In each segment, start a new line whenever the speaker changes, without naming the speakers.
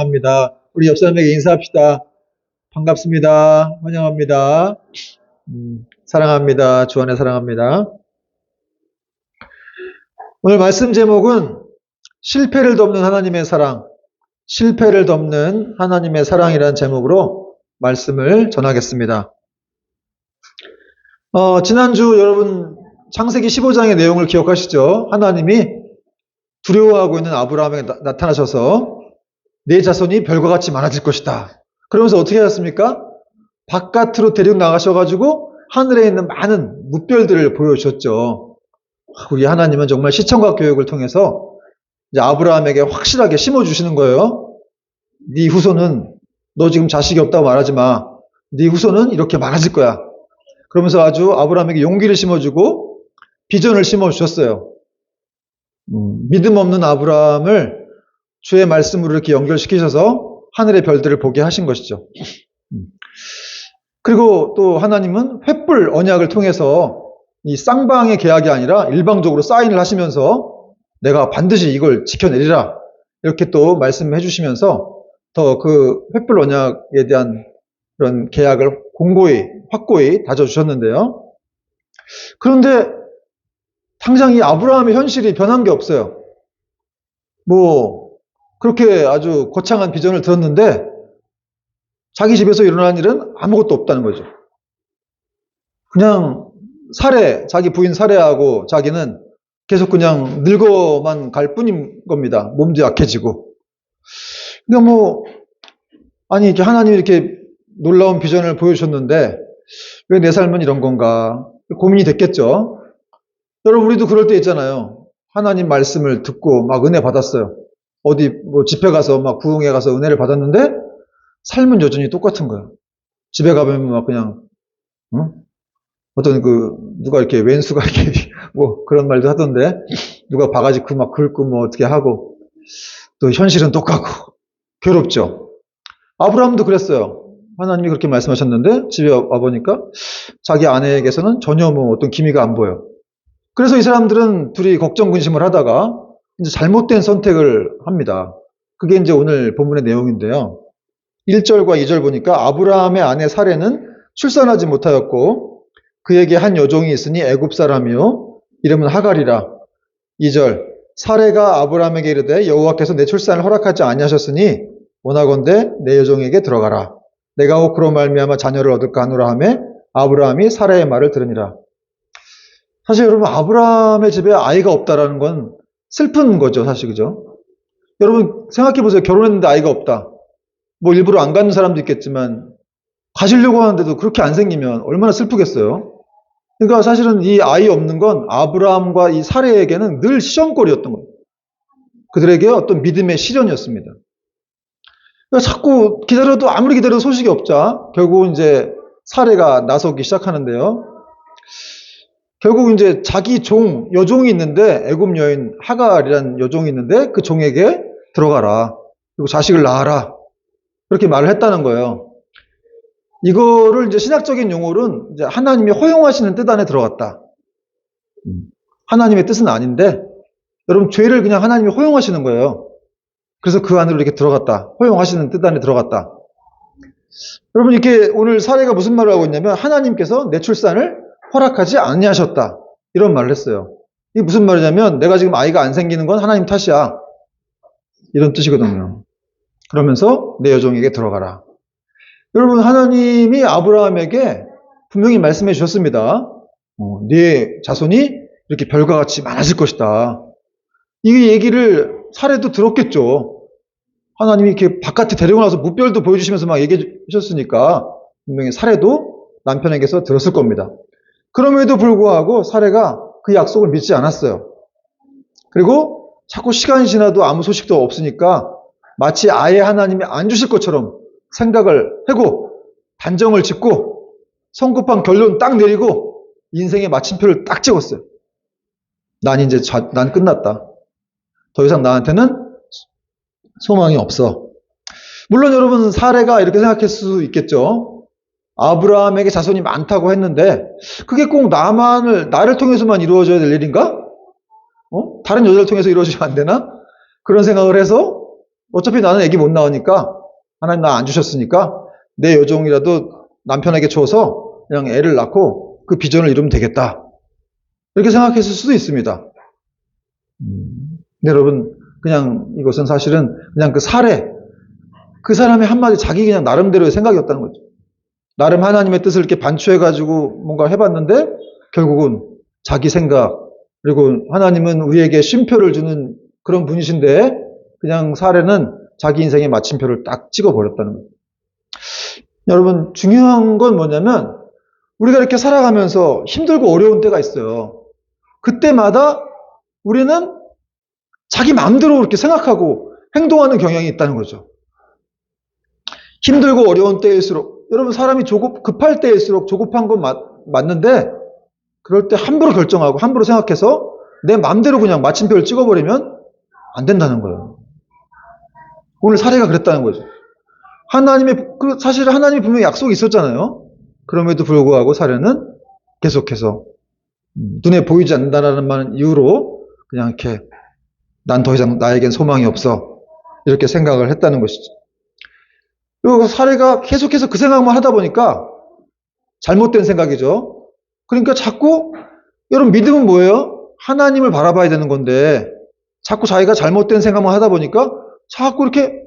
환영합니다. 우리 옆 사람에게 인사합시다. 반갑습니다. 환영합니다. 사랑합니다. 주 안에 사랑합니다. 오늘 말씀 제목은 실패를 덮는 하나님의 사랑, 실패를 덮는 하나님의 사랑이라는 제목으로 말씀을 전하겠습니다. 지난주 여러분 창세기 15장의 내용을 기억하시죠? 하나님이 두려워하고 있는 아브라함에게 나타나셔서 내 자손이 별과 같이 많아질 것이다. 그러면서 어떻게 하셨습니까? 바깥으로 데리고 나가셔가지고 하늘에 있는 많은 무별들을 보여주셨죠. 우리 하나님은 정말 시청각 교육을 통해서 이제 아브라함에게 확실하게 심어주시는 거예요. 네 후손은 너 지금 자식이 없다고 말하지 마. 네 후손은 이렇게 많아질 거야. 그러면서 아주 아브라함에게 용기를 심어주고 비전을 심어주셨어요. 믿음 없는 아브라함을 주의 말씀으로 이렇게 연결시키셔서 하늘의 별들을 보게 하신 것이죠. 그리고 또 하나님은 횃불 언약을 통해서 이 쌍방의 계약이 아니라 일방적으로 사인을 하시면서 내가 반드시 이걸 지켜내리라 이렇게 또 말씀해 주시면서 더 그 횃불 언약에 대한 그런 계약을 공고히 확고히 다져주셨는데요. 그런데 당장 이 아브라함의 현실이 변한 게 없어요. 그렇게 아주 거창한 비전을 들었는데 자기 집에서 일어난 일은 아무것도 없다는 거죠. 그냥 자기 부인 살해하고 자기는 계속 그냥 늙어만 갈 뿐인 겁니다. 몸도 약해지고. 그러니까 아니 이렇게 하나님이 이렇게 놀라운 비전을 보여주셨는데 왜 내 삶은 이런 건가 고민이 됐겠죠. 여러분 우리도 그럴 때 있잖아요. 하나님 말씀을 듣고 막 은혜 받았어요. 어디 집회 가서 막 부흥회 가서 은혜를 받았는데 삶은 여전히 똑같은 거예요. 집에 가면 막 그냥 어떤 누가 이렇게 왼수가 이렇게 그런 말도 하던데 누가 바가지 막 긁고 어떻게 하고 또 현실은 똑같고 괴롭죠. 아브라함도 그랬어요. 하나님이 그렇게 말씀하셨는데 집에 와보니까 자기 아내에게서는 전혀 어떤 기미가 안 보여. 그래서 이 사람들은 둘이 걱정 근심을 하다가 이제 잘못된 선택을 합니다. 그게 이제 오늘 본문의 내용인데요. 1절과 2절 보니까 아브라함의 아내 사레는 출산하지 못하였고 그에게 한 여종이 있으니 애굽 사람이요 이름은 하갈이라. 2절 사레가 아브라함에게 이르되 여호와께서 내 출산을 허락하지 아니하셨으니 원하건대 내 여종에게 들어가라. 내가 혹 그로 말미암아 자녀를 얻을까 하노라 하매 아브라함이 사레의 말을 들으니라. 사실 여러분 아브라함의 집에 아이가 없다라는 건 슬픈 거죠, 사실 그죠? 여러분 생각해 보세요. 결혼했는데 아이가 없다. 일부러 안 갖는 사람도 있겠지만 가지려고 하는데도 그렇게 안 생기면 얼마나 슬프겠어요. 그러니까 사실은 이 아이 없는 건 아브라함과 이 사레에게는 늘 시험거리였던 거예요. 그들에게 어떤 믿음의 시련이었습니다. 그러니까 자꾸 기다려도 아무리 기다려도 소식이 없자 결국 이제 사레가 나서기 시작하는데요. 결국 이제 자기 여종이 있는데 애굽 여인 하갈이라는 여종이 있는데 그 종에게 들어가라. 그리고 자식을 낳아라. 그렇게 말을 했다는 거예요. 이거를 이제 신학적인 용어로는 이제 하나님이 허용하시는 뜻 안에 들어갔다. 하나님의 뜻은 아닌데 여러분 죄를 그냥 하나님이 허용하시는 거예요. 그래서 그 안으로 이렇게 들어갔다. 허용하시는 뜻 안에 들어갔다. 여러분 이렇게 오늘 사례가 무슨 말을 하고 있냐면 하나님께서 내 출산을 허락하지 아니하셨다. 이런 말을 했어요. 이게 무슨 말이냐면 내가 지금 아이가 안 생기는 건 하나님 탓이야. 이런 뜻이거든요. 그러면서 내 여종에게 들어가라. 여러분 하나님이 아브라함에게 분명히 말씀해 주셨습니다. 네 자손이 이렇게 별과 같이 많아질 것이다. 이 얘기를 사례도 들었겠죠. 하나님이 이렇게 바깥에 데리고 나서 무별도 보여주시면서 막 얘기해 주셨으니까 분명히 사례도 남편에게서 들었을 겁니다. 그럼에도 불구하고 사례가 그 약속을 믿지 않았어요. 그리고 자꾸 시간이 지나도 아무 소식도 없으니까 마치 아예 하나님이 안 주실 것처럼 생각을 하고 단정을 짓고 성급한 결론 딱 내리고 인생의 마침표를 딱 찍었어요. 난 끝났다. 더 이상 나한테는 소망이 없어. 물론 여러분 사례가 이렇게 생각할 수 있겠죠. 아브라함에게 자손이 많다고 했는데 그게 꼭 나를 통해서만 이루어져야 될 일인가? 다른 여자를 통해서 이루어지면 안 되나? 그런 생각을 해서 어차피 나는 애기 못 낳으니까 하나님 나 안 주셨으니까 내 여종이라도 남편에게 줘서 그냥 애를 낳고 그 비전을 이루면 되겠다. 이렇게 생각했을 수도 있습니다. 근데 여러분, 그냥 이것은 사실은 그냥 그 사례, 그 사람의 한마디 자기 그냥 나름대로의 생각이었다는 거죠. 나름 하나님의 뜻을 이렇게 반추해가지고 뭔가 해봤는데 결국은 자기 생각, 그리고 하나님은 우리에게 쉼표를 주는 그런 분이신데 그냥 사례는 자기 인생의 마침표를 딱 찍어버렸다는 거예요. 여러분, 중요한 건 뭐냐면 우리가 이렇게 살아가면서 힘들고 어려운 때가 있어요. 그때마다 우리는 자기 마음대로 그렇게 생각하고 행동하는 경향이 있다는 거죠. 힘들고 어려운 때일수록, 여러분 사람이 급할 때일수록 조급한 건 맞는데 그럴 때 함부로 결정하고 함부로 생각해서 내 마음대로 그냥 마침표를 찍어버리면 안 된다는 거예요. 오늘 사례가 그랬다는 거죠. 사실 하나님이 분명히 약속이 있었잖아요. 그럼에도 불구하고 사례는 계속해서 눈에 보이지 않는다는 이유로 그냥 이렇게 난 더 이상 나에겐 소망이 없어 이렇게 생각을 했다는 것이죠. 그리고 사례가 계속해서 그 생각만 하다 보니까 잘못된 생각이죠. 그러니까 자꾸 여러분 믿음은 뭐예요? 하나님을 바라봐야 되는 건데 자꾸 자기가 잘못된 생각만 하다 보니까 자꾸 이렇게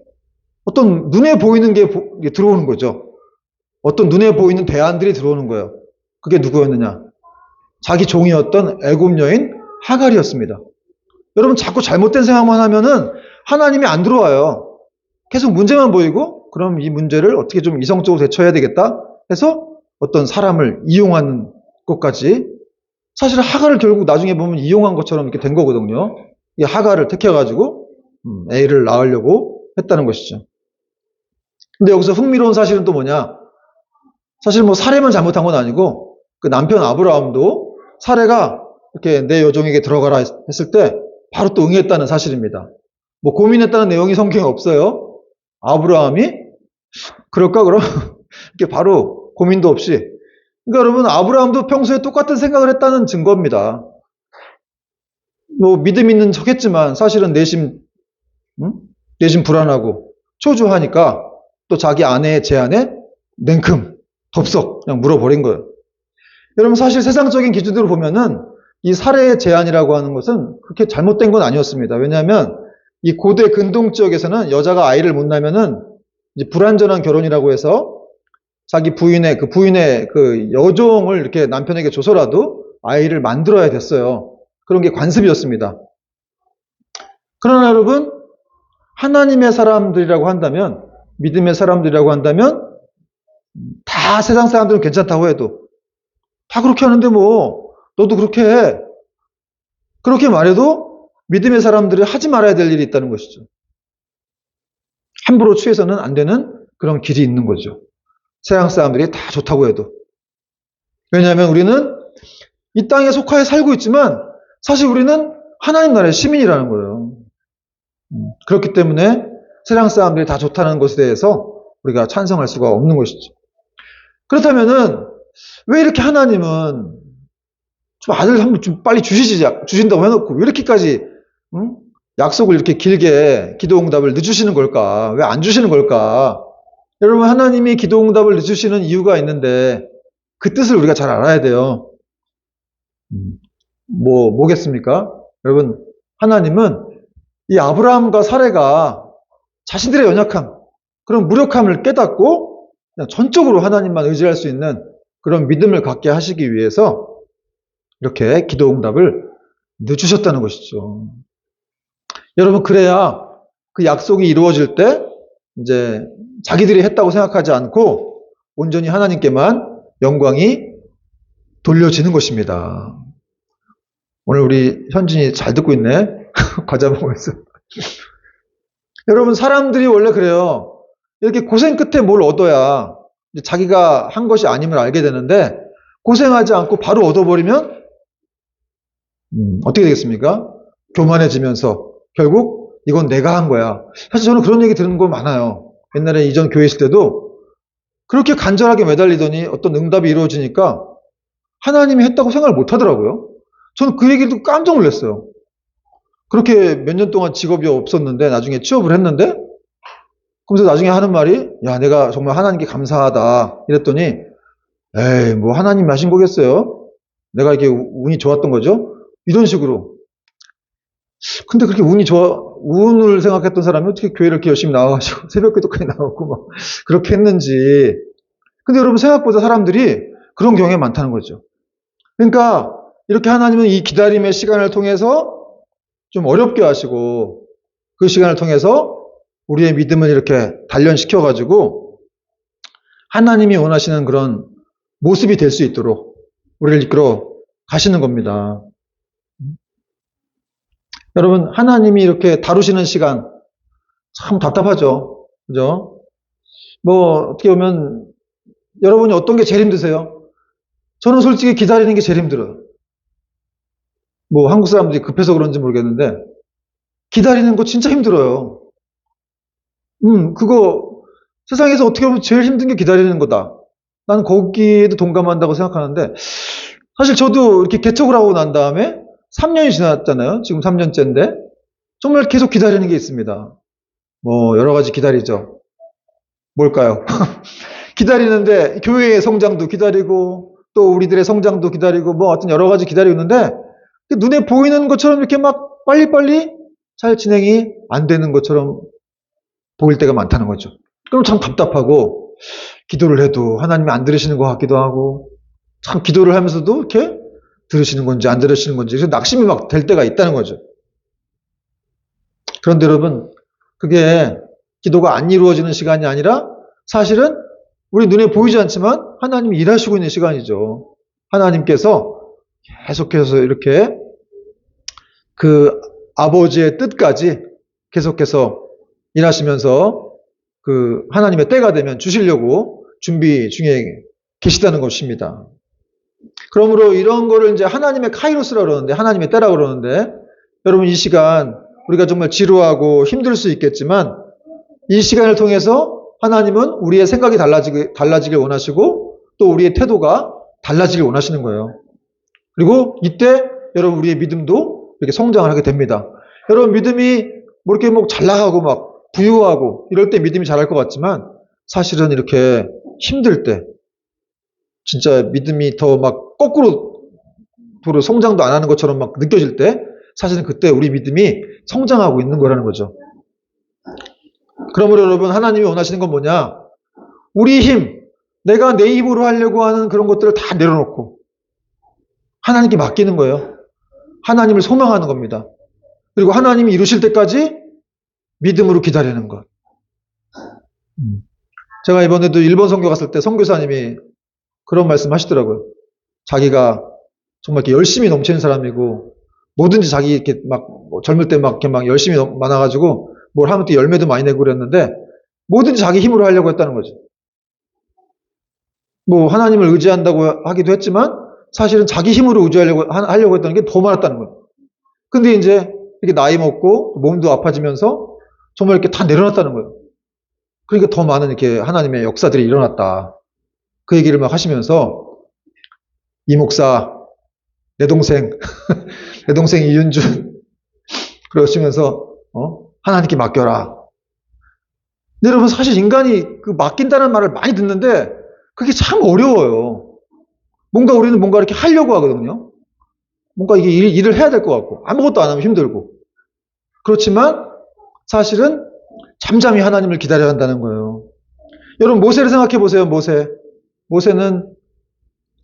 어떤 눈에 보이는 게 들어오는 거죠. 어떤 눈에 보이는 대안들이 들어오는 거예요. 그게 누구였느냐? 자기 종이었던 애굽 여인 하갈이었습니다. 여러분 자꾸 잘못된 생각만 하면은 하나님이 안 들어와요. 계속 문제만 보이고 그럼 이 문제를 어떻게 좀 이성적으로 대처해야 되겠다 해서 어떤 사람을 이용하는 것까지 사실 하갈을 결국 나중에 보면 이용한 것처럼 이렇게 된 거거든요. 이 하갈을 택해가지고 애를 낳으려고 했다는 것이죠. 근데 여기서 흥미로운 사실은 또 뭐냐? 사실 뭐 사례만 잘못한 건 아니고 그 남편 아브라함도 사례가 이렇게 내 여종에게 들어가라 했을 때 바로 또 응했다는 사실입니다. 뭐 고민했다는 내용이 성경에 없어요. 아브라함이 그럴까 그럼 이렇게 바로 고민도 없이. 그러니까 여러분 아브라함도 평소에 똑같은 생각을 했다는 증거입니다. 뭐 믿음 있는 척했지만 사실은 내심 불안하고 초조하니까 또 자기 아내의 제안에 냉큼 덥석 그냥 물어버린 거예요. 여러분 사실 세상적인 기준으로 보면은 이 살해의 제안이라고 하는 것은 그렇게 잘못된 건 아니었습니다. 왜냐하면 이 고대 근동 지역에서는 여자가 아이를 못 낳으면은 이제 불완전한 결혼이라고 해서 자기 부인의 그 여종을 이렇게 남편에게 줘서라도 아이를 만들어야 됐어요. 그런 게 관습이었습니다. 그러나 여러분 하나님의 사람들이라고 한다면 믿음의 사람들이라고 한다면 다 세상 사람들은 괜찮다고 해도 다 그렇게 하는데 뭐 너도 그렇게 해. 그렇게 말해도 믿음의 사람들이 하지 말아야 될 일이 있다는 것이죠. 함부로 취해서는 안 되는 그런 길이 있는 거죠. 세상 사람들이 다 좋다고 해도. 왜냐하면 우리는 이 땅에 속하여 살고 있지만 사실 우리는 하나님 나라의 시민이라는 거예요. 그렇기 때문에 세상 사람들이 다 좋다는 것에 대해서 우리가 찬성할 수가 없는 것이죠. 그렇다면은 왜 이렇게 하나님은 좀 아들 한번 좀 빨리 주신다고 해놓고 왜 이렇게까지 약속을 이렇게 길게 기도응답을 늦추시는 걸까? 왜 안 주시는 걸까? 여러분 하나님이 기도응답을 늦추시는 이유가 있는데 그 뜻을 우리가 잘 알아야 돼요. 뭐겠습니까? 여러분 하나님은 이 아브라함과 사레가 자신들의 연약함, 그런 무력함을 깨닫고 그냥 전적으로 하나님만 의지할 수 있는 그런 믿음을 갖게 하시기 위해서 이렇게 기도응답을 늦추셨다는 것이죠. 여러분 그래야 그 약속이 이루어질 때 이제 자기들이 했다고 생각하지 않고 온전히 하나님께만 영광이 돌려지는 것입니다. 오늘 우리 현진이 잘 듣고 있네. 과자 먹으면서. 여러분 사람들이 원래 그래요. 이렇게 고생 끝에 뭘 얻어야 자기가 한 것이 아님을 알게 되는데 고생하지 않고 바로 얻어버리면 어떻게 되겠습니까? 교만해지면서 결국 이건 내가 한 거야. 사실 저는 그런 얘기 들은 거 많아요. 옛날에 이전 교회 있을 때도 그렇게 간절하게 매달리더니 어떤 응답이 이루어지니까 하나님이 했다고 생각을 못 하더라고요. 저는 그 얘기를 듣고 깜짝 놀랐어요. 그렇게 몇 년 동안 직업이 없었는데 나중에 취업을 했는데 그러면서 나중에 하는 말이, 야, 내가 정말 하나님께 감사하다. 이랬더니, 에이, 뭐 하나님이 하신 거겠어요? 내가 이렇게 운이 좋았던 거죠? 이런 식으로. 근데 그렇게 운을 생각했던 사람이 어떻게 교회를 이렇게 열심히 나와가지고 새벽 기도까지 나오고 막 그렇게 했는지. 근데 여러분 생각보다 사람들이 그런 경우가 많다는 거죠. 그러니까 이렇게 하나님은 이 기다림의 시간을 통해서 좀 어렵게 하시고 그 시간을 통해서 우리의 믿음을 이렇게 단련시켜가지고 하나님이 원하시는 그런 모습이 될 수 있도록 우리를 이끌어 가시는 겁니다. 여러분, 하나님이 이렇게 다루시는 시간 참 답답하죠. 그죠? 뭐, 어떻게 보면, 여러분이 어떤 게 제일 힘드세요? 저는 솔직히 기다리는 게 제일 힘들어요. 뭐, 한국 사람들이 급해서 그런지 모르겠는데, 기다리는 거 진짜 힘들어요. 그거, 세상에서 어떻게 보면 제일 힘든 게 기다리는 거다. 나는 거기에도 동감한다고 생각하는데, 사실 저도 이렇게 개척을 하고 난 다음에 3년이 지났잖아요. 지금 3년째인데, 정말 계속 기다리는 게 있습니다. 뭐, 여러 가지 기다리죠. 뭘까요? 기다리는데, 교회의 성장도 기다리고, 또 우리들의 성장도 기다리고, 뭐, 하여튼 여러 가지 기다리고 있는데, 눈에 보이는 것처럼 이렇게 막 빨리빨리 잘 진행이 안 되는 것처럼 보일 때가 많다는 거죠. 그럼 참 답답하고, 기도를 해도 하나님이 안 들으시는 것 같기도 하고, 참 기도를 하면서도 이렇게 들으시는 건지 안 들으시는 건지, 그래서 낙심이 막 될 때가 있다는 거죠. 그런데 여러분, 그게 기도가 안 이루어지는 시간이 아니라 사실은 우리 눈에 보이지 않지만 하나님이 일하시고 있는 시간이죠. 하나님께서 계속해서 이렇게 그 아버지의 뜻까지 계속해서 일하시면서 그 하나님의 때가 되면 주시려고 준비 중에 계시다는 것입니다. 그러므로 이런 거를 이제 하나님의 카이로스라고 그러는데, 하나님의 때라고 그러는데, 여러분 이 시간 우리가 정말 지루하고 힘들 수 있겠지만 이 시간을 통해서 하나님은 우리의 생각이 달라지길 원하시고 또 우리의 태도가 달라지길 원하시는 거예요. 그리고 이때 여러분 우리의 믿음도 이렇게 성장을 하게 됩니다. 여러분 믿음이 뭐 이렇게 뭐 잘 나가고 막 부유하고 이럴 때 믿음이 잘할 것 같지만 사실은 이렇게 힘들 때 진짜 믿음이 더 막 거꾸로 성장도 안 하는 것처럼 막 느껴질 때 사실은 그때 우리 믿음이 성장하고 있는 거라는 거죠. 그러므로 여러분 하나님이 원하시는 건 뭐냐? 우리 힘, 내가 내 힘으로 하려고 하는 그런 것들을 다 내려놓고 하나님께 맡기는 거예요. 하나님을 소망하는 겁니다. 그리고 하나님이 이루실 때까지 믿음으로 기다리는 것. 제가 이번에도 일본 선교 갔을 때 선교사님이 그런 말씀 하시더라고요. 자기가 정말 이렇게 열심히 넘치는 사람이고 뭐든지 자기 이렇게 막 젊을 때 막 이렇게 막 열심히 많아가지고 뭘 하면 또 열매도 많이 내고 그랬는데 뭐든지 자기 힘으로 하려고 했다는 거죠. 뭐 하나님을 의지한다고 하기도 했지만 사실은 자기 힘으로 하려고 했다는 게 더 많았다는 거예요. 근데 이제 이렇게 나이 먹고 몸도 아파지면서 정말 이렇게 다 내려놨다는 거예요. 그러니까 더 많은 이렇게 하나님의 역사들이 일어났다. 그 얘기를 막 하시면서 이 목사, 내 동생, 내 동생 이윤준 그러시면서 하나님께 맡겨라. 근데 여러분 사실 인간이 그 맡긴다는 말을 많이 듣는데 그게 참 어려워요. 우리는 뭔가 이렇게 하려고 하거든요. 뭔가 이게 일을 해야 될 것 같고 아무것도 안 하면 힘들고 그렇지만 사실은 잠잠히 하나님을 기다려야 한다는 거예요. 여러분 모세를 생각해 보세요. 모세는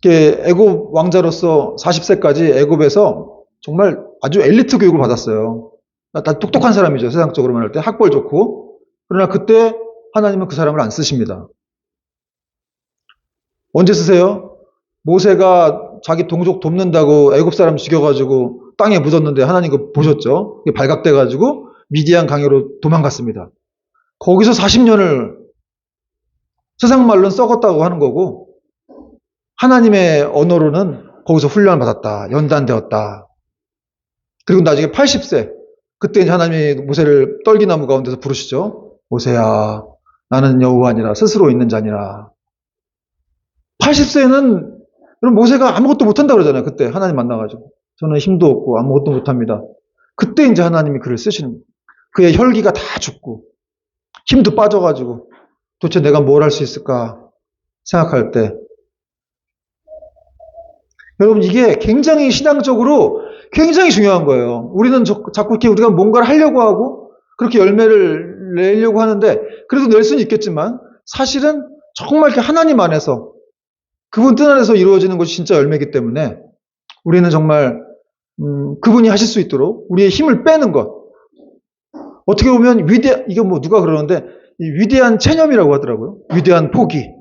애굽 왕자로서 40세까지 애굽에서 정말 아주 엘리트 교육을 받았어요. 다 똑똑한 사람이죠. 세상적으로 말할 때 학벌 좋고. 그러나 그때 하나님은 그 사람을 안 쓰십니다. 언제 쓰세요? 모세가 자기 동족 돕는다고 애굽 사람 죽여가지고 땅에 묻었는데 하나님 그거 보셨죠? 발각돼가지고 미디안 강요로 도망갔습니다. 거기서 40년을 세상 말로는 썩었다고 하는 거고 하나님의 언어로는 거기서 훈련을 받았다. 연단되었다. 그리고 나중에 80세 그때 이제 하나님이 모세를 떨기나무 가운데서 부르시죠. 모세야 나는 여호와니라 스스로 있는 자니라. 80세는 모세가 아무것도 못한다 그러잖아요. 그때 하나님 만나가지고 저는 힘도 없고 아무것도 못합니다. 그때 이제 하나님이 그를 쓰시는 거예요. 그의 혈기가 다 죽고 힘도 빠져가지고 도대체 내가 뭘 할 수 있을까 생각할 때 여러분 이게 굉장히 신앙적으로 굉장히 중요한 거예요. 우리는 자꾸 이렇게 우리가 뭔가를 하려고 하고 그렇게 열매를 내려고 하는데 그래도 낼 수는 있겠지만 사실은 정말 이렇게 하나님 안에서 그분 뜻 안에서 이루어지는 것이 진짜 열매이기 때문에 우리는 정말 그분이 하실 수 있도록 우리의 힘을 빼는 것 어떻게 보면 이게 뭐 누가 그러는데 이 위대한 체념이라고 하더라고요. 위대한 포기.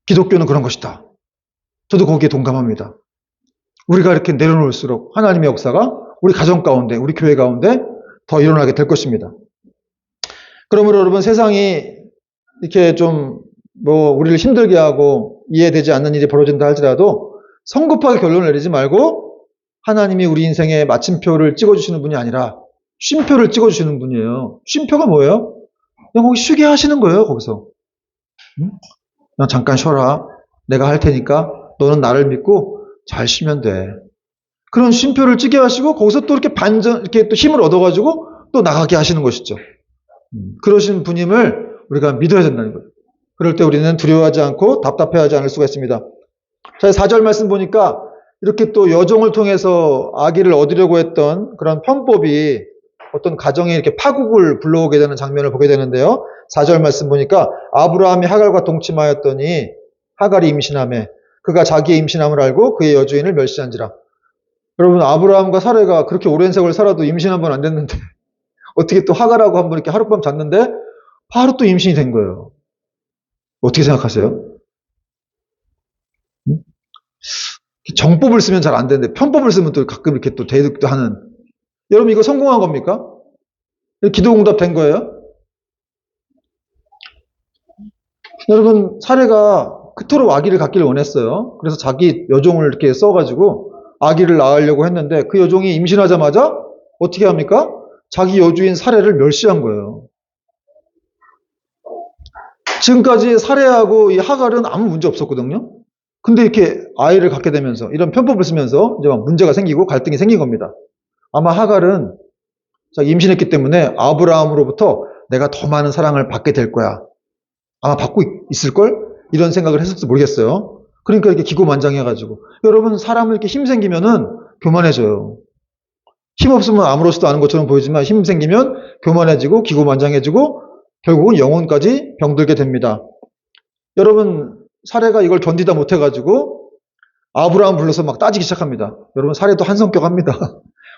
기독교는 그런 것이다. 저도 거기에 동감합니다. 우리가 이렇게 내려놓을수록 하나님의 역사가 우리 가정 가운데, 우리 교회 가운데 더 일어나게 될 것입니다. 그러므로 여러분 세상이 이렇게 좀 우리를 힘들게 하고 이해되지 않는 일이 벌어진다 할지라도 성급하게 결론을 내리지 말고 하나님이 우리 인생에 마침표를 찍어주시는 분이 아니라 쉼표를 찍어주시는 분이에요. 쉼표가 뭐예요? 그냥 거기 쉬게 하시는 거예요, 거기서. 응? 너 잠깐 쉬어라. 내가 할 테니까 너는 나를 믿고 잘 쉬면 돼. 그런 쉼표를 찍게 하시고 거기서 또 이렇게 또 힘을 얻어가지고 또 나가게 하시는 것이죠. 그러신 분임을 우리가 믿어야 된다는 거예요. 그럴 때 우리는 두려워하지 않고 답답해하지 않을 수가 있습니다. 자, 4절 말씀 보니까 이렇게 또 여종을 통해서 아기를 얻으려고 했던 그런 편법이 어떤 가정에 이렇게 파국을 불러오게 되는 장면을 보게 되는데요. 4절 말씀 보니까 아브라함이 하갈과 동침하였더니 하갈이 임신하매 그가 자기의 임신함을 알고 그의 여주인을 멸시한지라. 여러분 아브라함과 사례가 그렇게 오랜 세월 살아도 임신 한 번 안 됐는데 어떻게 또 하갈하고 한 번 이렇게 하룻밤 잤는데 바로 또 임신이 된 거예요. 어떻게 생각하세요? 정법을 쓰면 잘 안 되는데 편법을 쓰면 또 가끔 이렇게 또 대득도 하는. 여러분 이거 성공한 겁니까? 기도응답 된 거예요? 여러분 사례가 그토록 아기를 갖기를 원했어요. 그래서 자기 여종을 이렇게 써가지고 아기를 낳으려고 했는데 그 여종이 임신하자마자 어떻게 합니까? 자기 여주인 사례를 멸시한 거예요. 지금까지 사례하고 이 하갈은 아무 문제 없었거든요. 근데 이렇게 아이를 갖게 되면서 이런 편법을 쓰면서 이제 막 문제가 생기고 갈등이 생긴 겁니다. 아마 하갈은 임신했기 때문에 아브라함으로부터 내가 더 많은 사랑을 받게 될 거야. 아마 받고 있을걸? 이런 생각을 했을지 모르겠어요. 그러니까 이렇게 기고만장해가지고. 여러분, 사람을 이렇게 힘 생기면은 교만해져요. 힘 없으면 아무렇지도 않은 것처럼 보이지만 힘 생기면 교만해지고 기고만장해지고 결국은 영혼까지 병들게 됩니다. 여러분, 사례가 이걸 견디다 못해가지고 아브라함 불러서 막 따지기 시작합니다. 여러분, 사례도 한 성격 합니다.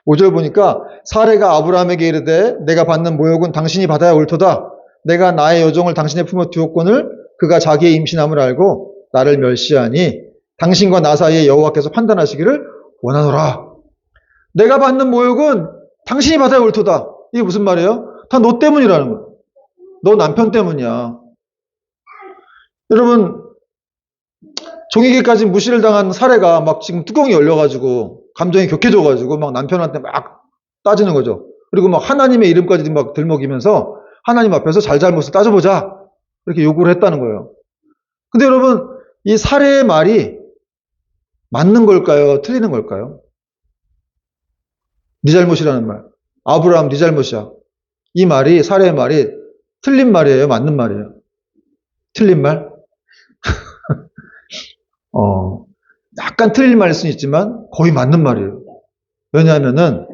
5절 보니까 사례가 아브라함에게 이르되 내가 받는 모욕은 당신이 받아야 옳도다. 내가 나의 여종을 당신의 품에 두었거늘 그가 자기의 임신함을 알고 나를 멸시하니 당신과 나 사이에 여호와께서 판단하시기를 원하노라. 내가 받는 모욕은 당신이 받아야 옳도다. 이게 무슨 말이에요? 다 너 때문이라는 거예요. 너 남편 때문이야. 여러분 종에게까지 무시를 당한 사례가 막 지금 뚜껑이 열려가지고 감정이 격해져가지고 막 남편한테 막 따지는 거죠. 그리고 막 하나님의 이름까지 막 들먹이면서 하나님 앞에서 잘잘못을 따져보자 이렇게 요구를 했다는 거예요. 근데 여러분 이 사례의 말이 맞는 걸까요? 틀리는 걸까요? 네 잘못이라는 말. 아브라함 네 잘못이야. 이 말이 사례의 말이 틀린 말이에요? 맞는 말이에요? 틀린 말? 약간 틀린 말일 수는 있지만 거의 맞는 말이에요. 왜냐하면은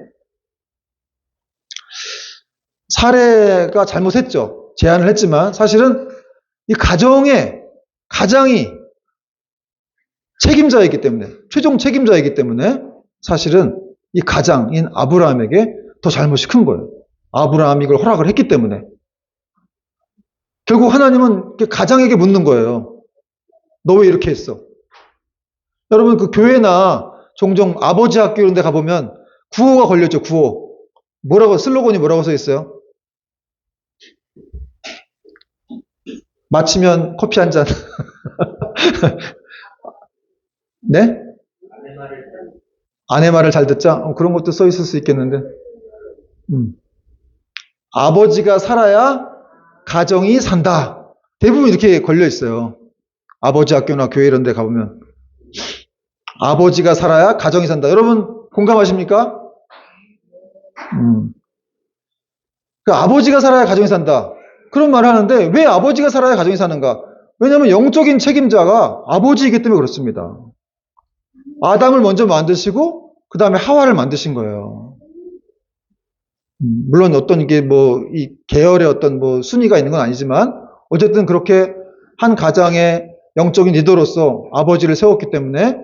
사례가 잘못했죠. 제안을 했지만 사실은 이 가장이 책임자이기 때문에 최종 책임자이기 때문에 사실은 이 가장인 아브라함에게 더 잘못이 큰 거예요. 아브라함이 이걸 허락을 했기 때문에 결국 하나님은 가장에게 묻는 거예요. 너 왜 이렇게 했어? 여러분 그 교회나 종종 아버지 학교 이런 데 가보면 구호가 걸렸죠. 구호. 슬로건이 뭐라고 써 있어요? 마치면 커피 한 잔. 네? 아내 말을 잘 듣자? 그런 것도 써 있을 수 있겠는데. 아버지가 살아야 가정이 산다. 대부분 이렇게 걸려 있어요. 아버지 학교나 교회 이런 데 가보면. 아버지가 살아야 가정이 산다. 여러분 공감하십니까? 그 아버지가 살아야 가정이 산다. 그런 말을 하는데 왜 아버지가 살아야 가정이 사는가? 왜냐하면 영적인 책임자가 아버지이기 때문에 그렇습니다. 아담을 먼저 만드시고 그 다음에 하와를 만드신 거예요. 물론 어떤 이게 뭐 이 계열의 어떤 뭐 순위가 있는 건 아니지만 어쨌든 그렇게 한 가장의 영적인 리더로서 아버지를 세웠기 때문에.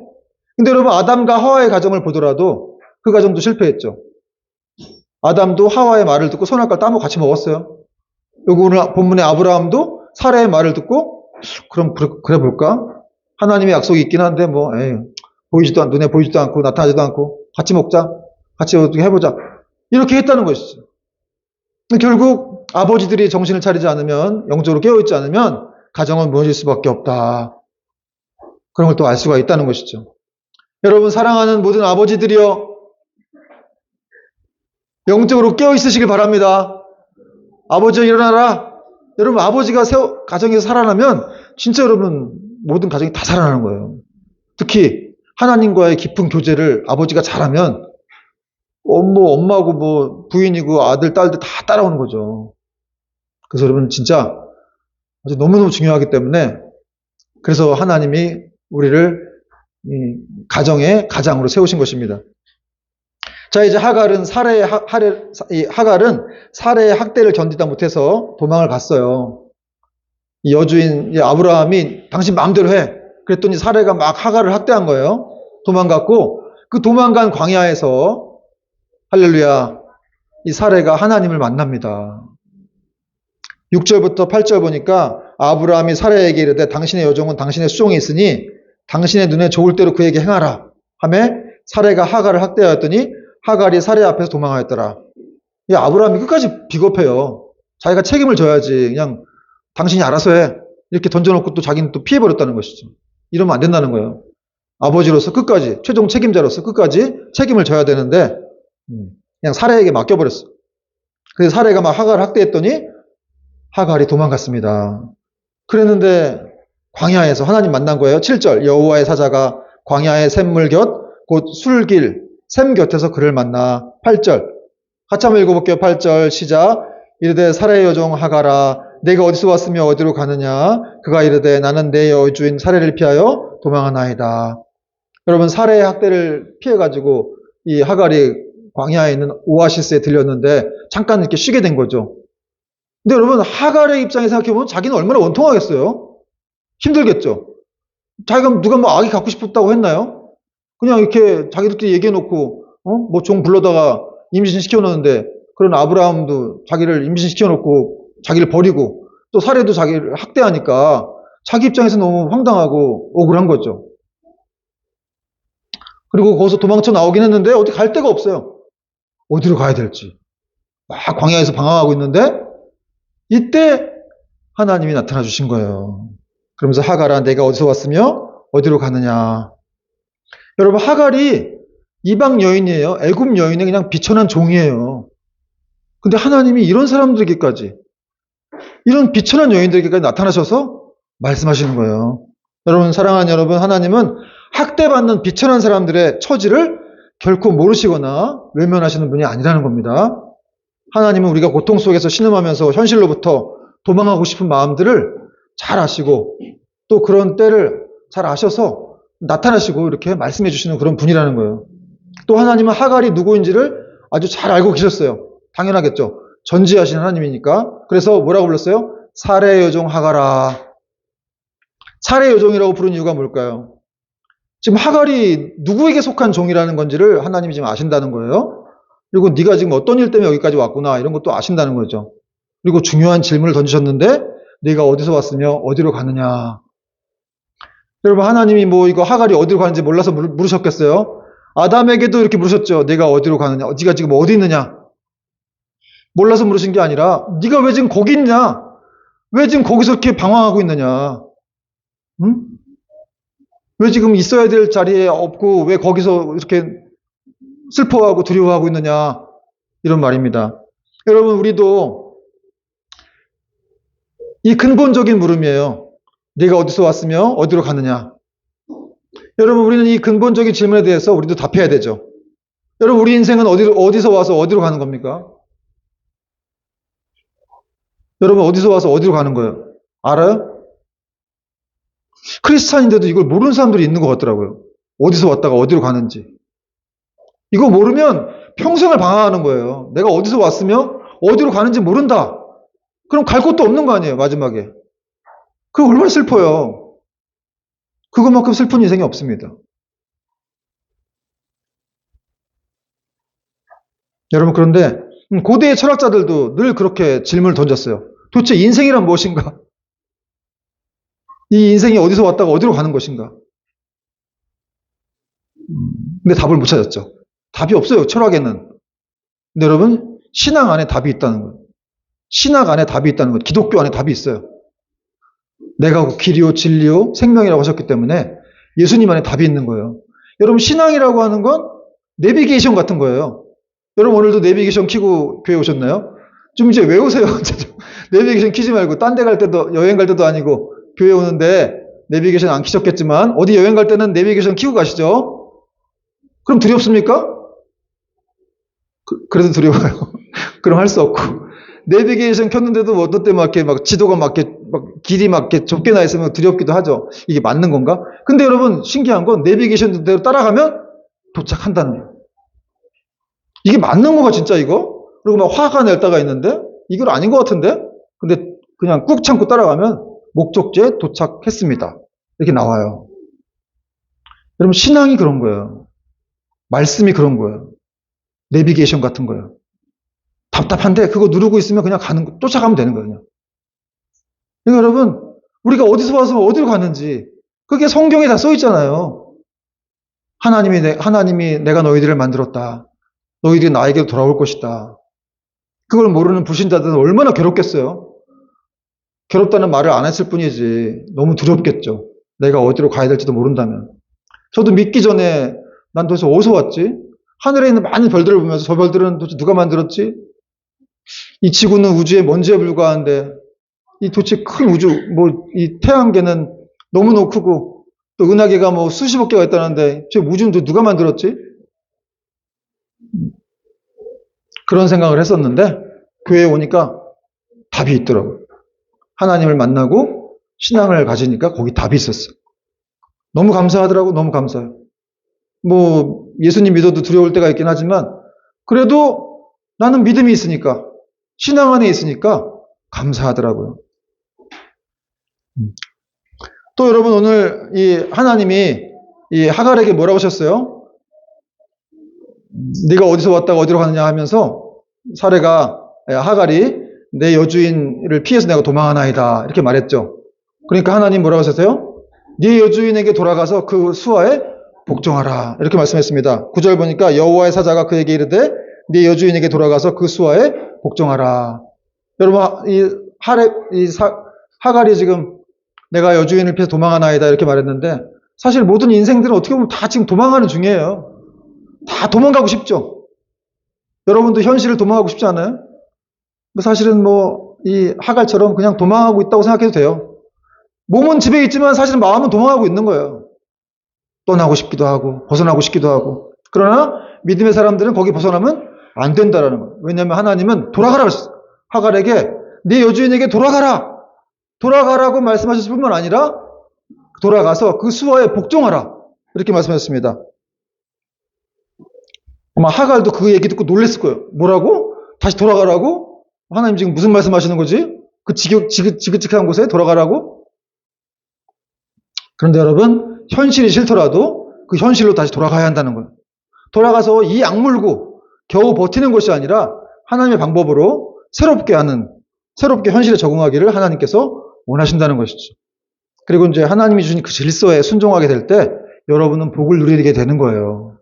근데 여러분 아담과 하와의 가정을 보더라도 그 가정도 실패했죠. 아담도 하와의 말을 듣고 선악과를 따먹고 같이 먹었어요. 여기 오늘 본문의 아브라함도 사라의 말을 듣고 그럼 그래 볼까? 하나님의 약속이 있긴 한데 뭐 에이, 눈에 보이지도 않고 나타나지도 않고 같이 먹자. 같이 어떻게 해보자. 이렇게 했다는 것이죠. 결국 아버지들이 정신을 차리지 않으면, 영적으로 깨어있지 않으면 가정은 무너질 수밖에 없다. 그런 걸 또 알 수가 있다는 것이죠. 여러분 사랑하는 모든 아버지들이여, 영적으로 깨어있으시길 바랍니다. 아버지여 일어나라. 여러분 아버지가 가정에서 살아나면 진짜 여러분 모든 가정이 다 살아나는 거예요. 특히 하나님과의 깊은 교제를 아버지가 잘하면 뭐 엄마고 뭐 부인이고 아들 딸들 다 따라오는 거죠. 그래서 여러분 진짜 아주 너무너무 중요하기 때문에 그래서 하나님이 우리를 가정의 가장으로 세우신 것입니다. 자, 이제 하갈은 사례의 학대를 견디다 못해서 도망을 갔어요. 이 여주인 아브라함이 당신 마음대로 해. 그랬더니 사례가 막 하갈을 학대한 거예요. 도망갔고 그 도망간 광야에서 할렐루야, 이 사례가 하나님을 만납니다. 6절부터 8절 보니까 아브라함이 사례에게 이르되 당신의 여종은 당신의 수종이 있으니 당신의 눈에 좋을 대로 그에게 행하라 하매 사례가 하갈을 학대하였더니 하갈이 사례 앞에서 도망하였더라. 이 아브라함이 끝까지 비겁해요. 자기가 책임을 져야지. 그냥 당신이 알아서 해. 이렇게 던져놓고 또 자기는 또 피해버렸다는 것이죠. 이러면 안 된다는 거예요. 아버지로서 끝까지, 최종 책임자로서 끝까지 책임을 져야 되는데 그냥 사례에게 맡겨버렸어. 그래서 사례가 막 하갈을 학대했더니 하갈이 도망갔습니다. 그랬는데 광야에서 하나님 만난 거예요. 7절 여호와의 사자가 광야의 샘물 곁 곧 술길 샘 곁에서 그를 만나. 8절 같이 한번 읽어볼게요. 8절 시작. 이르되 사례의 여종 하갈아 내가 어디서 왔으며 어디로 가느냐. 그가 이르되 나는 내 여주인 사례를 피하여 도망하나이다. 여러분 사례의 학대를 피해가지고 이 하갈이 광야에 있는 오아시스에 들렸는데 잠깐 이렇게 쉬게 된 거죠. 근데 여러분 하갈의 입장에 생각해보면 자기는 얼마나 원통하겠어요. 힘들겠죠. 자기가 누가 뭐 아기 갖고 싶었다고 했나요? 그냥 이렇게 자기들끼리 얘기해놓고 뭐 종 불러다가 임신 시켜놓는데 그런 아브라함도 자기를 임신 시켜놓고 자기를 버리고 또 사례도 자기를 학대하니까 자기 입장에서 너무 황당하고 억울한 거죠. 그리고 거기서 도망쳐 나오긴 했는데 어디 갈 데가 없어요. 어디로 가야 될지. 막 광야에서 방황하고 있는데 이때 하나님이 나타나 주신 거예요. 그러면서 하갈아 내가 어디서 왔으며 어디로 가느냐. 여러분 하갈이 이방 여인이에요. 애굽 여인의 그냥 비천한 종이에요. 근데 하나님이 이런 사람들에게까지 이런 비천한 여인들에게까지 나타나셔서 말씀하시는 거예요. 여러분 사랑하는 여러분 하나님은 학대받는 비천한 사람들의 처지를 결코 모르시거나 외면하시는 분이 아니라는 겁니다. 하나님은 우리가 고통 속에서 신음하면서 현실로부터 도망하고 싶은 마음들을 잘 아시고 또 그런 때를 잘 아셔서 나타나시고 이렇게 말씀해 주시는 그런 분이라는 거예요. 또 하나님은 하갈이 누구인지를 아주 잘 알고 계셨어요. 당연하겠죠. 전지하신 하나님이니까. 그래서 뭐라고 불렀어요? 사례의 여종 하갈아. 사례의 여종이라고 부른 이유가 뭘까요? 지금 하갈이 누구에게 속한 종이라는 건지를 하나님이 지금 아신다는 거예요. 그리고 네가 지금 어떤 일 때문에 여기까지 왔구나 이런 것도 아신다는 거죠. 그리고 중요한 질문을 던지셨는데 네가 어디서 왔으며 어디로 가느냐. 여러분 하나님이 뭐 이거 하갈이 어디로 가는지 몰라서 물으셨겠어요? 아담에게도 이렇게 물으셨죠. 네가 어디로 가느냐. 네가 지금 어디 있느냐. 몰라서 물으신 게 아니라 네가 왜 지금 거기 있냐. 왜 지금 거기서 이렇게 방황하고 있느냐. 응? 왜 지금 있어야 될 자리에 없고 왜 거기서 이렇게 슬퍼하고 두려워하고 있느냐. 이런 말입니다. 여러분 우리도 이 근본적인 물음이에요. 네가 어디서 왔으며 어디로 가느냐. 여러분 우리는 이 근본적인 질문에 대해서 우리도 답해야 되죠. 여러분 우리 인생은 어디서 와서 어디로 가는 겁니까? 여러분 어디서 와서 어디로 가는 거예요? 알아요? 크리스찬인데도 이걸 모르는 사람들이 있는 것 같더라고요. 어디서 왔다가 어디로 가는지. 이거 모르면 평생을 방황하는 거예요. 내가 어디서 왔으며 어디로 가는지 모른다. 그럼 갈 곳도 없는 거 아니에요, 마지막에. 그거 얼마나 슬퍼요. 그것만큼 슬픈 인생이 없습니다. 여러분, 그런데 고대의 철학자들도 늘 그렇게 질문을 던졌어요. 도대체 인생이란 무엇인가? 이 인생이 어디서 왔다가 어디로 가는 것인가? 근데 답을 못 찾았죠. 답이 없어요, 철학에는. 근데 여러분, 신앙 안에 답이 있다는 거예요. 신학 안에 답이 있다는 거예요. 기독교 안에 답이 있어요. 내가 길이요, 진리요, 생명이라고 하셨기 때문에 예수님 안에 답이 있는 거예요. 여러분, 신앙이라고 하는 건 내비게이션 같은 거예요. 여러분, 오늘도 내비게이션 켜고 교회 오셨나요? 좀 이제 외우세요. 내비게이션 켜지 말고, 딴 데 갈 때도, 여행 갈 때도 아니고, 교회 오는데 내비게이션 안 켜셨겠지만, 어디 여행 갈 때는 내비게이션 켜고 가시죠? 그럼 두렵습니까? 그래도 두려워요. 그럼 할 수 없고. 내비게이션 켰는데도 어떤 때 막 이렇게 막 지도가 막 이렇게 막 길이 막 이렇게 좁게 나 있으면 두렵기도 하죠. 이게 맞는 건가? 근데 여러분, 신기한 건 내비게이션 대로 따라가면 도착한다는 거예요. 이게 맞는 거가 진짜 이거? 그리고 막 화가 낼 때가 있는데 이건 아닌 것 같은데? 근데 그냥 꾹 참고 따라가면 목적지에 도착했습니다. 이렇게 나와요. 여러분, 신앙이 그런 거예요. 말씀이 그런 거예요. 내비게이션 같은 거예요. 답답한데 그거 누르고 있으면 그냥 쫓아가면 되는 거예요. 그러니까 여러분, 우리가 어디서 와서 어디로 가는지 그게 성경에 다 써 있잖아요. 하나님이 내가 너희들을 만들었다. 너희들이 나에게로 돌아올 것이다. 그걸 모르는 불신자들은 얼마나 괴롭겠어요. 괴롭다는 말을 안 했을 뿐이지 너무 두렵겠죠. 내가 어디로 가야 될지도 모른다면. 저도 믿기 전에 난 도대체 어디서 왔지? 하늘에 있는 많은 별들을 보면서 저 별들은 도대체 누가 만들었지? 이 지구는 우주의 먼지에 불과한데 이 도대체 큰 우주, 이 태양계는 너무너무 크고 또 은하계가 수십억 개가 있다는데 저 우주는 누가 만들었지? 그런 생각을 했었는데 교회에 오니까 답이 있더라고요. 하나님을 만나고 신앙을 가지니까 거기 답이 있었어요. 너무 감사하더라고. 너무 감사해요. 예수님 믿어도 두려울 때가 있긴 하지만 그래도 나는 믿음이 있으니까 신앙 안에 있으니까 감사하더라고요. 또 여러분, 오늘 이 하나님이 이 하갈에게 뭐라고 하셨어요? 네가 어디서 왔다가 어디로 가느냐 하면서 사례가 하갈이 내 여주인을 피해서 내가 도망하나이다 이렇게 말했죠. 그러니까 하나님 뭐라고 하셨어요? 네 여주인에게 돌아가서 그 수하에 복종하라 이렇게 말씀했습니다. 9절 보니까 여호와의 사자가 그에게 이르되 네 여주인에게 돌아가서 그 수하에 복종하라. 여러분, 하갈이 지금 내가 여주인을 피해서 도망하나이다 이렇게 말했는데 사실 모든 인생들은 어떻게 보면 다 지금 도망가는 중이에요. 다 도망가고 싶죠. 여러분도 현실을 도망가고 싶지 않아요? 사실은 이 하갈처럼 그냥 도망가고 있다고 생각해도 돼요. 몸은 집에 있지만 사실은 마음은 도망가고 있는 거예요. 떠나고 싶기도 하고 벗어나고 싶기도 하고. 그러나 믿음의 사람들은 거기 벗어나면 안 된다라는 거예요. 왜냐하면 하나님은 돌아가라 그랬어요. 하갈에게 네 여주인에게 돌아가라고 말씀하셨을 뿐만 아니라 돌아가서 그 수하에 복종하라 이렇게 말씀하셨습니다. 아마 하갈도 그 얘기 듣고 놀랬을 거예요. 뭐라고? 다시 돌아가라고? 하나님 지금 무슨 말씀하시는 거지? 그 지긋지긋한 곳에 돌아가라고? 그런데 여러분, 현실이 싫더라도 그 현실로 다시 돌아가야 한다는 거예요. 돌아가서 이 악물고 겨우 버티는 것이 아니라 하나님의 방법으로 새롭게 현실에 적응하기를 하나님께서 원하신다는 것이죠. 그리고 이제 하나님이 주신 그 질서에 순종하게 될 때 여러분은 복을 누리게 되는 거예요.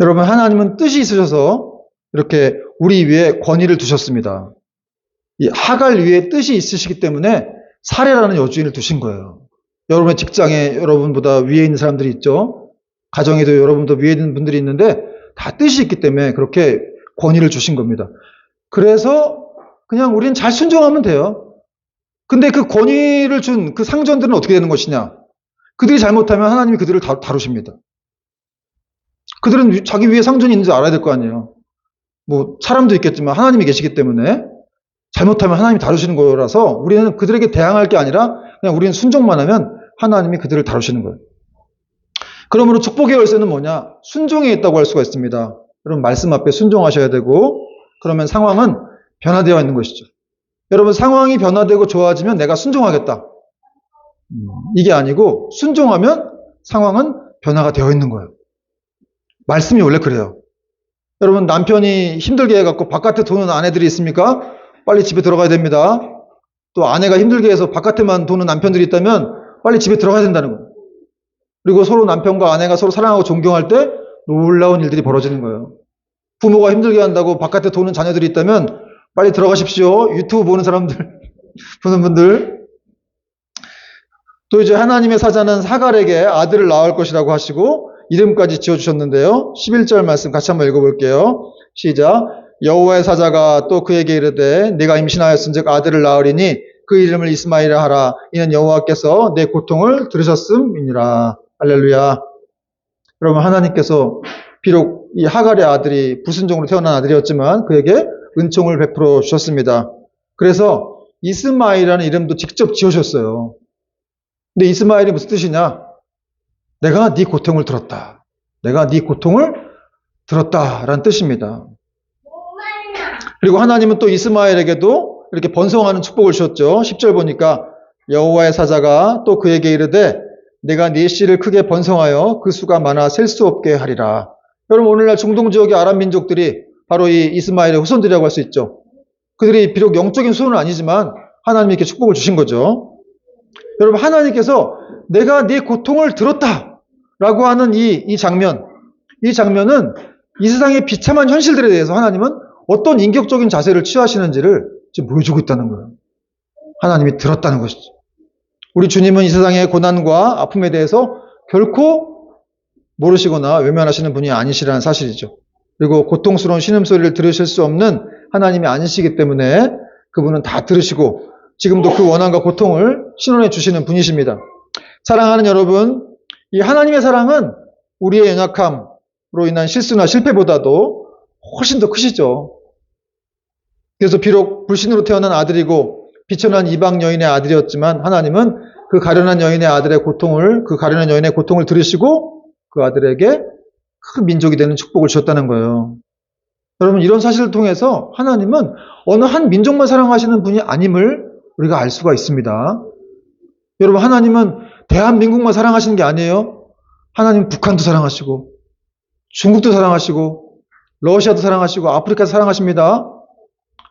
여러분, 하나님은 뜻이 있으셔서 이렇게 우리 위에 권위를 두셨습니다. 이 하갈 위에 뜻이 있으시기 때문에 사례라는 여주인을 두신 거예요. 여러분의 직장에 여러분보다 위에 있는 사람들이 있죠. 가정에도 여러분보다 위에 있는 분들이 있는데 다 뜻이 있기 때문에 그렇게 권위를 주신 겁니다. 그래서 그냥 우리는 잘 순종하면 돼요. 근데 그 권위를 준 그 상전들은 어떻게 되는 것이냐? 그들이 잘못하면 하나님이 그들을 다루십니다. 그들은 자기 위에 상전이 있는지 알아야 될 거 아니에요. 사람도 있겠지만 하나님이 계시기 때문에 잘못하면 하나님이 다루시는 거라서 우리는 그들에게 대항할 게 아니라 그냥 우리는 순종만 하면 하나님이 그들을 다루시는 거예요. 그러므로 축복의 열쇠는 뭐냐? 순종에 있다고 할 수가 있습니다. 여러분 말씀 앞에 순종하셔야 되고 그러면 상황은 변화되어 있는 것이죠. 여러분 상황이 변화되고 좋아지면 내가 순종하겠다. 이게 아니고 순종하면 상황은 변화가 되어 있는 거예요. 말씀이 원래 그래요. 여러분 남편이 힘들게 해갖고 바깥에 도는 아내들이 있습니까? 빨리 집에 들어가야 됩니다. 또 아내가 힘들게 해서 바깥에만 도는 남편들이 있다면 빨리 집에 들어가야 된다는 거예요. 그리고 서로 남편과 아내가 서로 사랑하고 존경할 때 놀라운 일들이 벌어지는 거예요. 부모가 힘들게 한다고 바깥에 도는 자녀들이 있다면 빨리 들어가십시오. 유튜브 보는 사람들, 보는 분들. 또 이제 하나님의 사자는 사갈에게 아들을 낳을 것이라고 하시고 이름까지 지어주셨는데요. 11절 말씀 같이 한번 읽어볼게요. 시작. 여호와의 사자가 또 그에게 이르되 네가 임신하였은즉 아들을 낳으리니 그 이름을 이스마엘이라 하라. 이는 여호와께서 내 고통을 들으셨음이니라. 할렐루야. 여러분 하나님께서 비록 이 하갈의 아들이 불순종으로 태어난 아들이었지만 그에게 은총을 베풀어 주셨습니다. 그래서 이스마엘이라는 이름도 직접 지어주셨어요. 근데 이스마엘이 무슨 뜻이냐? 내가 네 고통을 들었다. 내가 네 고통을 들었다라는 뜻입니다. 그리고 하나님은 또 이스마엘에게도 이렇게 번성하는 축복을 주셨죠. 10절 보니까 여호와의 사자가 또 그에게 이르되 내가 네 씨를 크게 번성하여 그 수가 많아 셀 수 없게 하리라. 여러분 오늘날 중동 지역의 아랍 민족들이 바로 이 이스마엘의 후손들이라고 할 수 있죠. 그들이 비록 영적인 수호는 아니지만 하나님이 이렇게 축복을 주신 거죠. 여러분 하나님께서 내가 네 고통을 들었다라고 하는 이 장면은 이 세상의 비참한 현실들에 대해서 하나님은 어떤 인격적인 자세를 취하시는지를 지금 보여주고 있다는 거예요. 하나님이 들었다는 것이죠. 우리 주님은 이 세상의 고난과 아픔에 대해서 결코 모르시거나 외면하시는 분이 아니시라는 사실이죠. 그리고 고통스러운 신음소리를 들으실 수 없는 하나님이 아니시기 때문에 그분은 다 들으시고 지금도 그 원한과 고통을 신원해 주시는 분이십니다. 사랑하는 여러분, 이 하나님의 사랑은 우리의 연약함으로 인한 실수나 실패보다도 훨씬 더 크시죠. 그래서 비록 불신으로 태어난 아들이고 비천한 이방 여인의 아들이었지만 하나님은 그 가련한 여인의 고통을 들으시고 그 아들에게 큰 민족이 되는 축복을 주셨다는 거예요. 여러분 이런 사실을 통해서 하나님은 어느 한 민족만 사랑하시는 분이 아님을 우리가 알 수가 있습니다. 여러분 하나님은 대한민국만 사랑하시는 게 아니에요. 하나님은 북한도 사랑하시고 중국도 사랑하시고 러시아도 사랑하시고 아프리카도 사랑하십니다.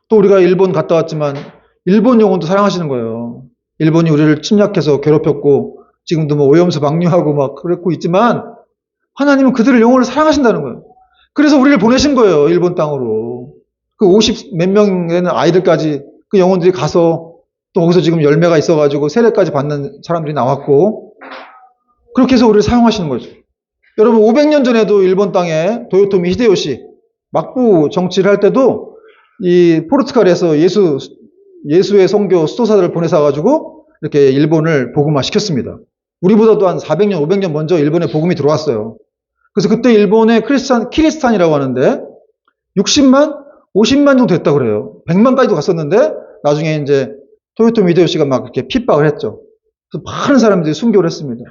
또 우리가 일본 갔다 왔지만 일본 영혼도 사랑하시는 거예요. 일본이 우리를 침략해서 괴롭혔고 지금도 뭐 오염수 방류하고 막 그랬고 있지만 하나님은 그들을 영혼을 사랑하신다는 거예요. 그래서 우리를 보내신 거예요. 일본 땅으로. 그 50 몇 명 되는 아이들까지 그 영혼들이 가서 또 거기서 지금 열매가 있어가지고 세례까지 받는 사람들이 나왔고 그렇게 해서 우리를 사용하시는 거죠. 여러분 500년 전에도 일본 땅에 도요토미 히데요시 막부 정치를 할 때도 이 포르투갈에서 예수의 선교 수도사들을 보내서 가지고 이렇게 일본을 복음화 시켰습니다. 우리보다도 한 400년, 500년 먼저 일본에 복음이 들어왔어요. 그래서 그때 일본의 키리스탄이라고 하는데 60만, 50만 정도 됐다고 그래요. 100만까지도 갔었는데 나중에 이제 토요토미 히데요시가 막 이렇게 핍박을 했죠. 그래서 많은 사람들이 순교를 했습니다.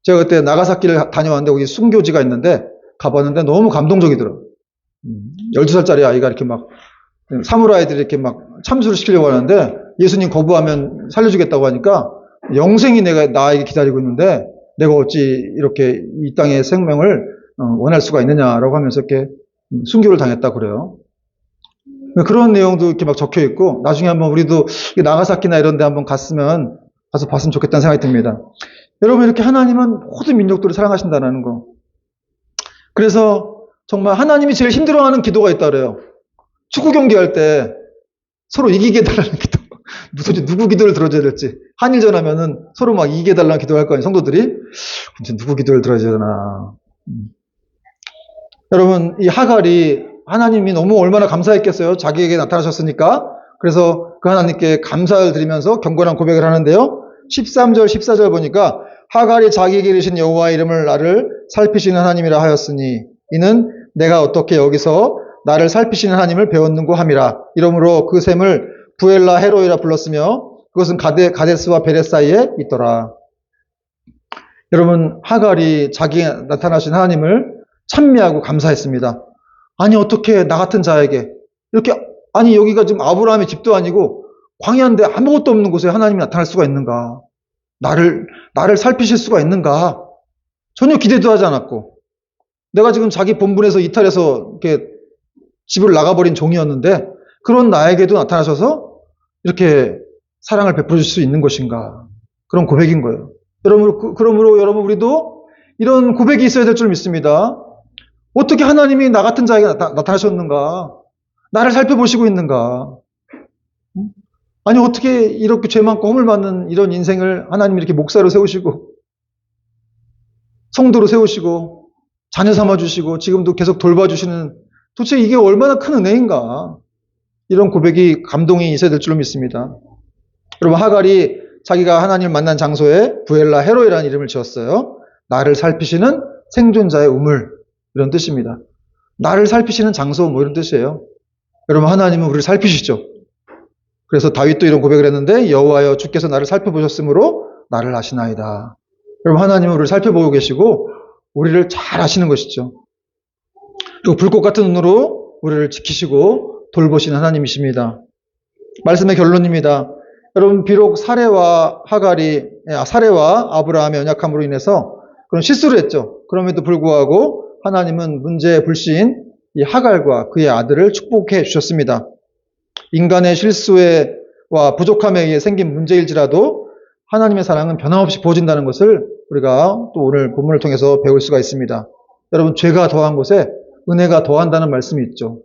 제가 그때 나가사키를 다녀왔는데 거기 순교지가 있는데 가봤는데 너무 감동적이더라고요. 12살짜리 아이가 이렇게 막 사무라이들이 이렇게 막 참수를 시키려고 하는데 예수님 거부하면 살려주겠다고 하니까 영생이 나에게 기다리고 있는데 내가 어찌 이렇게 이 땅의 생명을 원할 수가 있느냐라고 하면서 이렇게 순교를 당했다 그래요. 그런 내용도 이렇게 막 적혀 있고 나중에 한번 우리도 나가사키나 이런 데 한번 가서 봤으면 좋겠다는 생각이 듭니다. 여러분 이렇게 하나님은 모든 민족들을 사랑하신다는 거. 그래서 정말 하나님이 제일 힘들어하는 기도가 있다 그래요. 축구 경기할 때 서로 이기게 해달라는 기도. 누구 기도를 들어줘야 될지. 한일전 하면은 서로 막 이기게 해달라는 기도할 거 아니에요, 성도들이. 누구 기도를 들어줘야 되나. 여러분, 이 하갈이 하나님이 너무 얼마나 감사했겠어요. 자기에게 나타나셨으니까. 그래서 그 하나님께 감사를 드리면서 경건한 고백을 하는데요. 13절, 14절 보니까 하갈이 자기에게 이르신 여호와의 이름을 나를 살피시는 하나님이라 하였으니 이는 내가 어떻게 여기서 나를 살피시는 하나님을 배웠는고 함이라. 이러므로 그 샘을 부엘라 헤로이라 불렀으며 그것은 가데스와 베레 사이에 있더라. 여러분, 하갈이 자기 나타나신 하나님을 찬미하고 감사했습니다. 아니 어떻게 나 같은 자에게 이렇게, 아니 여기가 지금 아브라함의 집도 아니고 광야인데 아무것도 없는 곳에 하나님이 나타날 수가 있는가? 나를 살피실 수가 있는가? 전혀 기대도 하지 않았고, 내가 지금 자기 본분에서 이탈해서 이렇게 집을 나가버린 종이었는데 그런 나에게도 나타나셔서 이렇게 사랑을 베풀어 줄 수 있는 것인가? 그런 고백인 거예요. 그러므로 여러분, 우리도 이런 고백이 있어야 될 줄 믿습니다. 어떻게 하나님이 나 같은 자에게 나타나셨는가? 나를 살펴보시고 있는가? 아니 어떻게 이렇게 죄 많고 허물 많은 이런 인생을 하나님이 이렇게 목사로 세우시고 성도로 세우시고 자녀 삼아주시고 지금도 계속 돌봐주시는, 도대체 이게 얼마나 큰 은혜인가? 이런 고백이, 감동이 있어야 될 줄로 믿습니다. 여러분, 하갈이 자기가 하나님을 만난 장소에 부엘라 헤로이라는 이름을 지었어요. 나를 살피시는 생존자의 우물, 이런 뜻입니다. 나를 살피시는 장소, 뭐 이런 뜻이에요. 여러분, 하나님은 우리를 살피시죠. 그래서 다윗도 이런 고백을 했는데, 여호와여 주께서 나를 살펴보셨으므로 나를 아시나이다. 여러분, 하나님은 우리를 살펴보고 계시고 우리를 잘 아시는 것이죠. 그리고 불꽃 같은 눈으로 우리를 지키시고 돌보시는 하나님이십니다. 말씀의 결론입니다. 여러분, 비록 사레와 아브라함의 언약함으로 인해서 그런 실수를 했죠. 그럼에도 불구하고 하나님은 문제의 불씨인 이 하갈과 그의 아들을 축복해 주셨습니다. 인간의 실수와 부족함에 의해 생긴 문제일지라도 하나님의 사랑은 변함없이 부어진다는 것을 우리가 또 오늘 본문을 통해서 배울 수가 있습니다. 여러분, 죄가 더한 곳에 은혜가 더한다는 말씀이 있죠.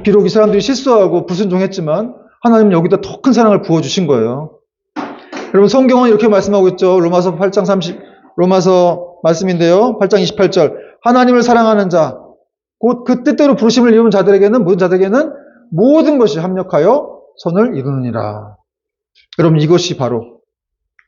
비록 이 사람들이 실수하고 불순종했지만 하나님은 여기다 더 큰 사랑을 부어주신 거예요. 여러분, 성경은 이렇게 말씀하고 있죠. 로마서 말씀인데요. 8장 28절. 하나님을 사랑하는 자, 곧 그 뜻대로 부르심을 이룬 자들에게는, 모든 자들에게는 모든 것이 합력하여 선을 이루느니라. 여러분, 이것이 바로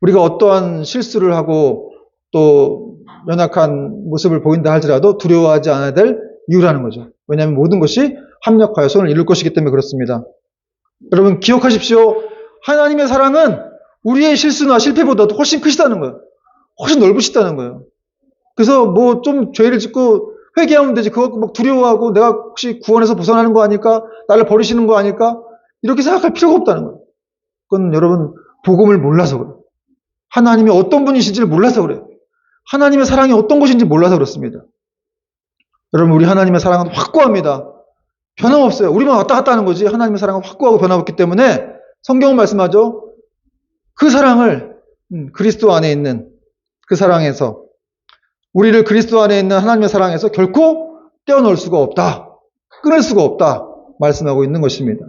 우리가 어떠한 실수를 하고 또 연약한 모습을 보인다 할지라도 두려워하지 않아야 될 이유라는 거죠. 왜냐하면 모든 것이 합력하여 선을 이룰 것이기 때문에 그렇습니다. 여러분, 기억하십시오. 하나님의 사랑은 우리의 실수나 실패보다도 훨씬 크시다는 거예요. 훨씬 넓으시다는 거예요. 그래서 뭐 좀 죄를 짓고 회개하면 되지, 그거 막 두려워하고 내가 혹시 구원에서 벗어나는 거 아닐까? 나를 버리시는 거 아닐까? 이렇게 생각할 필요가 없다는 거예요. 그건 여러분, 복음을 몰라서 그래요. 하나님이 어떤 분이신지를 몰라서 그래요. 하나님의 사랑이 어떤 것인지 몰라서 그렇습니다. 여러분, 우리 하나님의 사랑은 확고합니다. 변함없어요. 우리만 왔다 갔다 하는 거지 하나님의 사랑은 확고하고 변함없기 때문에 성경은 말씀하죠. 그 사랑을 그리스도 안에 있는 그 사랑에서, 우리를 그리스도 안에 있는 하나님의 사랑에서 결코 떼어놓을 수가 없다. 끊을 수가 없다. 말씀하고 있는 것입니다.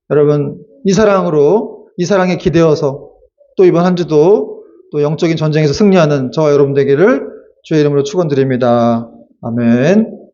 여러분, 이 사랑에 기대어서 또 이번 한 주도 또 영적인 전쟁에서 승리하는 저와 여러분 되기를 주의 이름으로 축원드립니다. 아멘.